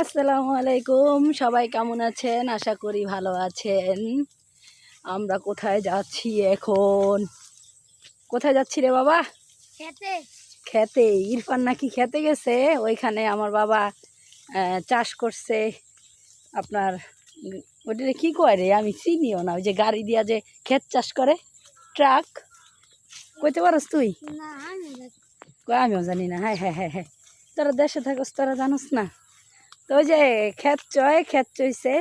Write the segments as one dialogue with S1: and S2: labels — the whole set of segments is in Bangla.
S1: আসসালামু আলাইকুম। সবাই কেমন আছেন? আশা করি ভালো আছেন। আমরা কোথায় যাচ্ছি এখন? কোথায় যাচ্ছি রে বাবা?
S2: খেতে।
S1: খেতে। ইরফান নাকি খেতে গেছে। ওইখানে আমার বাবা চাষ করছে। আপনার ওটা কি কয় রে? আমি চিনিও না। ওই যে গাড়ি দিয়া যে ক্ষেত চাষ করে, ট্রাক। কইতে পারস তুই?
S2: না
S1: আমিও জানি না। হ্যাঁ হ্যাঁ হ্যাঁ হ্যাঁ, তোরা দেশে থাকস, তোরা জানোস না। তো ওই যে ক্ষেত চইছে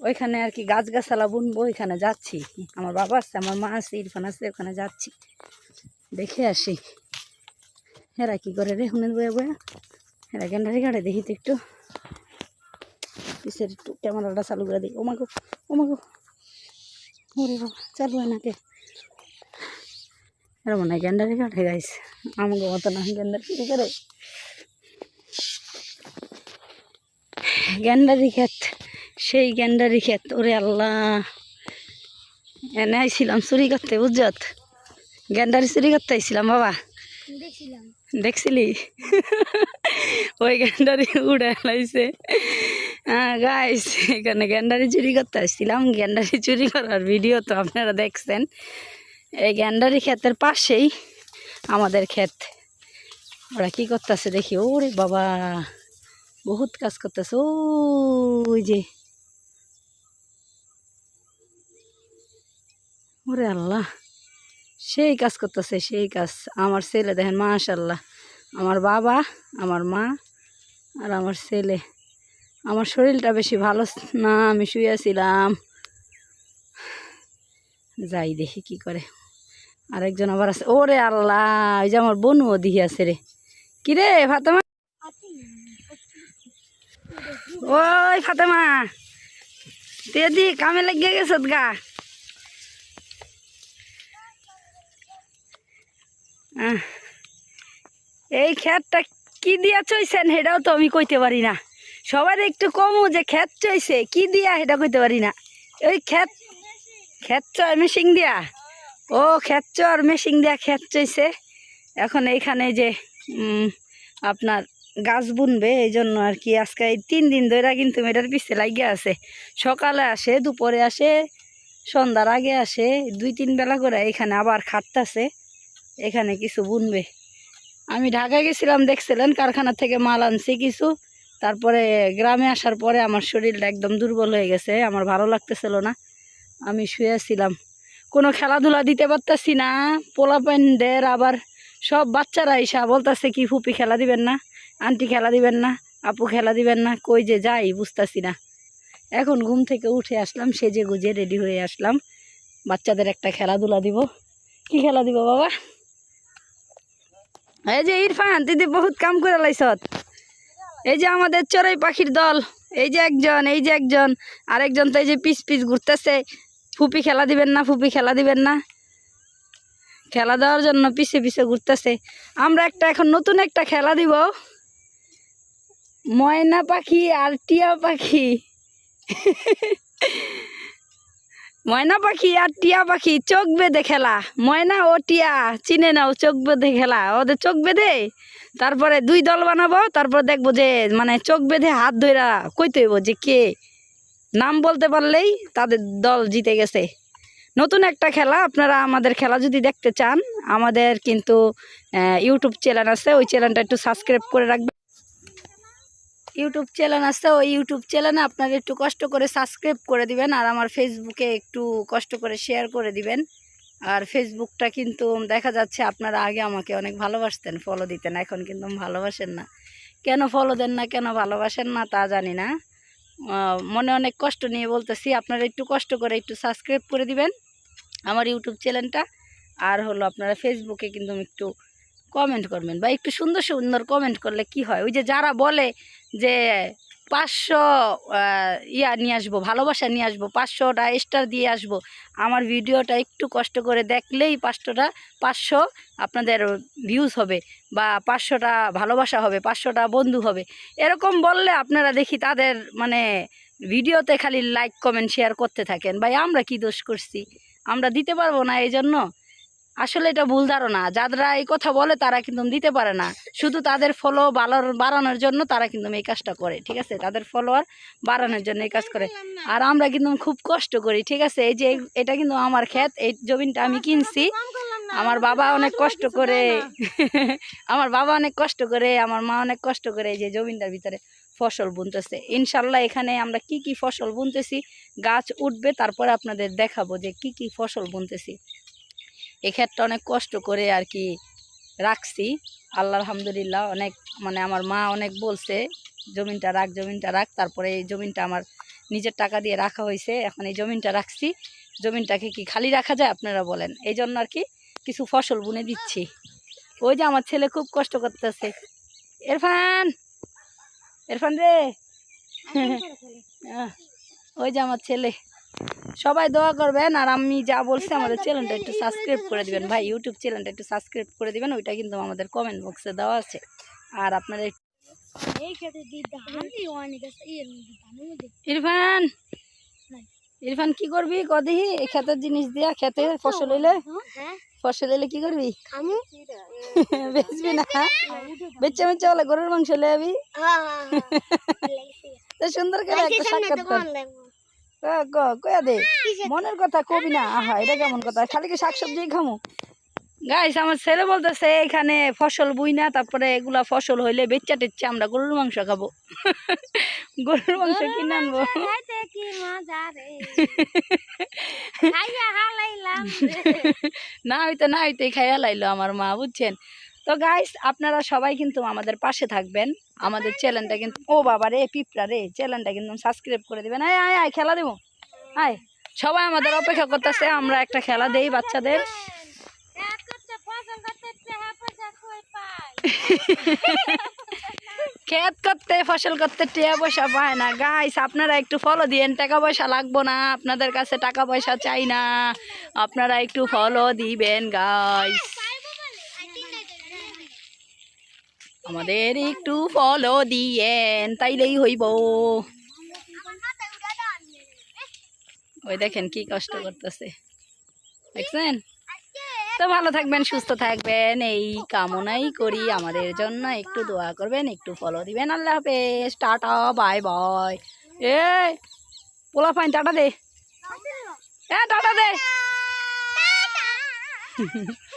S1: ওইখানে আর কি গাছগাছালা বুনবো। ওইখানে যাচ্ছি। আমার বাবা আছে, আমার মা আছে, ইরফান আছে, ওখানে যাচ্ছি। দেখে আসি হেরা কি করে রে হুনের বয়া বয়া। হেরা গেন্ডারি গাড়ে দেখি তো একটু পিসের একটু ক্যামেরাটা চালু করে দিই। ওমাগো ওমাগো, ওরে বাবা, চালু হয় নাকি? এরা মনে হয় গেন্ডারি গাড়ে গাইছে। আমাকে মতো না গেন্ডারি কি করে। গেন্ডারি ক্ষেত, সেই গেন্ডারি ক্ষেত। ওরে আল্লাহ, এনে আইছিলাম চুরি করতে, বুঝত? গেন্ডারি চুরি করতে আইছিলাম বাবা। দেখছিলি? ওই গেন্ডারি উড়ে লাইছে। গাইস, এখানে গেন্ডারি চুরি করতে আসছিলাম। গেন্ডারি চুরি করার ভিডিও তো আপনারা দেখছেন। এই গেন্ডারি ক্ষেতের পাশেই আমাদের ক্ষেত। ওরা কি করতেছে দেখি। ওরে বাবা, বহুত কাজ করতেছে। ওই যে, ওরে আল্লাহ, সেই কাজ করতেছে, সেই কাজ। আমার ছেলে দেখেন, মাশাল্লাহ। আমার বাবা, আমার মা আর আমার ছেলে। আমার শরীরটা বেশি ভালো না, আমি শুয়েছিলাম। যাই দেখি কি করে। আরেকজন আবার আছে। ওরে আল্লাহ, ওই যে আমার বোনও দিহি আছে রে। কি রে ফাতেমা? ওই ফাতেমা, তুই দি কামে লাগিয়ে গেছ গা। এই ক্ষেতটা কি দিয়া চইছেন সেটাও তো আমি কইতে পারি না। সবার একটু কমু যে ক্ষেত চইছে কি দিয়া সেটা কইতে পারি না। ওই ক্ষেত চয় মেশিন দিয়া। ও ক্ষেত চর মেশিন দিয়া ক্ষেত চইছে। এখন এইখানে যে আপনার গাছ বুনবে, এই জন্য আর কি আজকে এই 3 দিন ধরে কিন্তু মেয়েটার পিছিয়ে লাগিয়ে আছে। সকালে আসে, দুপুরে আসে, সন্ধ্যার আগে আসে, 2-3 বেলা করে এখানে আবার খাটতেছে। এখানে কিছু বুনবে। আমি ঢাকায় গেছিলাম, দেখছিলেন, কারখানা থেকে মাল আনছি কিছু। তারপরে গ্রামে আসার পরে আমার শরীরটা একদম দুর্বল হয়ে গেছে, আমার ভালো লাগতেছিল না। আমি শুয়েছিলাম, কোনো খেলাধুলা দিতে পারতাছি না। পোলাপাইনদের আবার সব বাচ্চারা এসা বলতেছে কি ফুপি খেলা দিবেন না, আন্টি খেলা দিবেন না, আপু খেলা দিবেন না। কই যে যাই বুঝতেছি না। এখন ঘুম থেকে উঠে আসলাম, সেজে গুজে রেডি হয়ে আসলাম। বাচ্চাদের একটা খেলাধুলা দিব। কি খেলা দিব বাবা? এই যে ইরফান, তুই বহুত কাম করে লাইছত। এই যে আমাদের চড়াই পাখির দল, এই যে একজন, এই যে একজন, আরেকজন তো এই যে পিস পিস ঘুরতেছে। ফুপি খেলা দিবেন না, ফুপি খেলা দিবেন না, খেলা দেওয়ার জন্য পিছে পিছে ঘুরতেছে। আমরা এখন নতুন একটা খেলা দিব, ময়না পাখি আর টিয়া পাখি। ময়না পাখি আর টিয়া পাখি চোখ বেঁধে খেলা। ময়না ও টিয়া চিনে নাও, চোখ বেঁধে খেলা। ওদের চোখ বেঁধে তারপরে 2 দল বানাবো। তারপর দেখবো যে মানে চোখ বেঁধে হাত ধইরা কইতে হইব যে কে নাম বলতে পারলেই তাদের দল জিতে গেছে। নতুন একটা খেলা। আপনারা আমাদের খেলা যদি দেখতে চান, আমাদের কিন্তু ইউটিউব চ্যানেল আছে, ওই চ্যানেলটা একটু সাবস্ক্রাইব করে রাখবেন। ইউটিউব চ্যানেল আছে, ওই ইউটিউব চ্যানেলে আপনারা একটু কষ্ট করে সাবস্ক্রাইব করে দিবেন। আর আমার ফেসবুকে একটু কষ্ট করে শেয়ার করে দিবেন। আর ফেসবুকটা কিন্তু দেখা যাচ্ছে আপনারা আগে আমাকে অনেক ভালোবাসতেন, ফলো দিতেন, এখন কিন্তু ভালোবাসেন না। কেন ফলো দেন না, কেন ভালোবাসেন না তা জানি না। মনে অনেক কষ্ট নিয়ে বলতেছি, আপনারা একটু কষ্ট করে একটু সাবস্ক্রাইব করে দিবেন আমার ইউটিউব চ্যানেলটা। আর হলো আপনারা ফেসবুকে কিন্তু একটু কমেন্ট করবেন, বা একটু সুন্দর সুন্দর কমেন্ট করলে কি হয়, ওই যে যারা বলে যে 500 ইয়া নিয়ে আসবো, ভালোবাসা নিয়ে আসবো, 500টা স্টার দিয়ে আসবো, আমার ভিডিওটা একটু কষ্ট করে দেখলেই 500 আপনাদের ভিউজ হবে, বা 500টা ভালোবাসা হবে, 500টা বন্ধু হবে। এরকম বললে আপনারা দেখি তাদের মানে ভিডিওতে খালি লাইক কমেন্ট শেয়ার করতে থাকেন। ভাই আমরা কি দোষ করছি? আমরা দিতে পারবো না এই জন্য? আসলে এটা ভুল ধারণা। যারা এই কথা বলে তারা কিন্তু দিতে পারে না, শুধু তাদের ফলো বাড়ানোর জন্য তারা কিন্তু এই কাজটা করে, ঠিক আছে? তাদের ফলোয়ার বাড়ানোর জন্য এই কাজ করে। আর আমরা কিন্তু খুব কষ্ট করি, ঠিক আছে? এই যে এটা কিন্তু আমার ক্ষেত, এই জমিনটা আমি কিনছি। আমার বাবা অনেক কষ্ট করে আমার বাবা অনেক কষ্ট করে, আমার মা অনেক কষ্ট করে এই যে জমিনটার ভিতরে ফসল বুনতেছে। ইনশাল্লাহ এখানে আমরা কি কি ফসল বুনতেছি, গাছ উঠবে তারপরে আপনাদের দেখাবো যে কি কি ফসল বুনতেছি। এই ক্ষেতটা অনেক কষ্ট করে আর কি রাখছি। আল্লাহ আলহামদুলিল্লাহ, অনেক মানে আমার মা অনেক বলছে জমিনটা রাখ, জমিনটা রাখ। তারপরে এই জমিনটা আমার নিজের টাকা দিয়ে রাখা হয়েছে। এখন এই জমিনটা রাখছি। জমিনটাকে কি খালি রাখা যায় আপনারা বলেন? এই জন্য আর কি কিছু ফসল বুনে দিচ্ছি। ওই যে আমার ছেলে খুব কষ্ট করতেছে। ইরফান, ইরফান রে ওই যে আমার ছেলে। সবাই দোয়া করবেন, আর আমি যা বলছি আমাদের চ্যানেলটা একটু সাবস্ক্রাইব করে দিবেন ভাই, ইউটিউব চ্যানেলটা একটু সাবস্ক্রাইব করে দিবেন। ওইটা কিন্তু আমাদের কমেন্ট বক্সে দেওয়া আছে। আর আপনারা ইরফান, ইরফান কি করবি কদি? এই ক্ষেতের জিনিস দিয়া, খেতে ফসল হইলে, ফসল হইলে কি করবি? বেচবি না? বেচে বেচে বলে গরুর মাংস লেবি। তো সুন্দর করে একটা সাক্ষাৎ কর, কয়া দে মনের কথা কবি না। আহা, এটা কেমন কথা? খালি কি শাকসবজি খামু? গাইস, আমার ছেলে বলতেছে এখানে ফসল বুই না, তারপরে এগুলা ফসল হইলে বেচ্চা টেচ্চা আমরা গরুর মাংস খাবো। গরুর মাংস কিনে আনবো। না হইতো না হইতো খাইয়া লাইলো আমার মা, বুঝছেন? তো গাইস, আপনারা সবাই কিন্তু আমাদের পাশে থাকবেন। আমাদের চ্যানেলটা কিন্তু, ও বাবা রে পিঁপড়া রে, চ্যানেলটা কিন্তু সাবস্ক্রাইব করে দিবেন। আয় আয় আয়, খেলা দেবো আয়। সবাই আমাদের অপেক্ষা করতেছে, আমরা একটা খেলা দেই বাচ্চাদের। ক্ষেত করতে ফসল করতে টাকা পয়সা পায় না গাইস, আপনারা একটু ফলো দিয়েন। টাকা পয়সা লাগবো না, আপনাদের কাছে টাকা পয়সা চাই না, আপনারা একটু ফলো দিবেন গাইস। আমাদের একটু ফলো দিয়েন, তাইলেই হইব। ওই দেখেন কি কষ্ট করতেছে, দেখছেন? তো ভালো থাকবেন, সুস্থ থাকবেন, এই কামনাই করি। আমাদের জন্য একটু দোয়া করবেন, একটু ফলো দিবেন। আল্লাহ হাফেজ, টাটা, বাই বাই। এ পোলা পাইন টাটা দে, টাটা দে।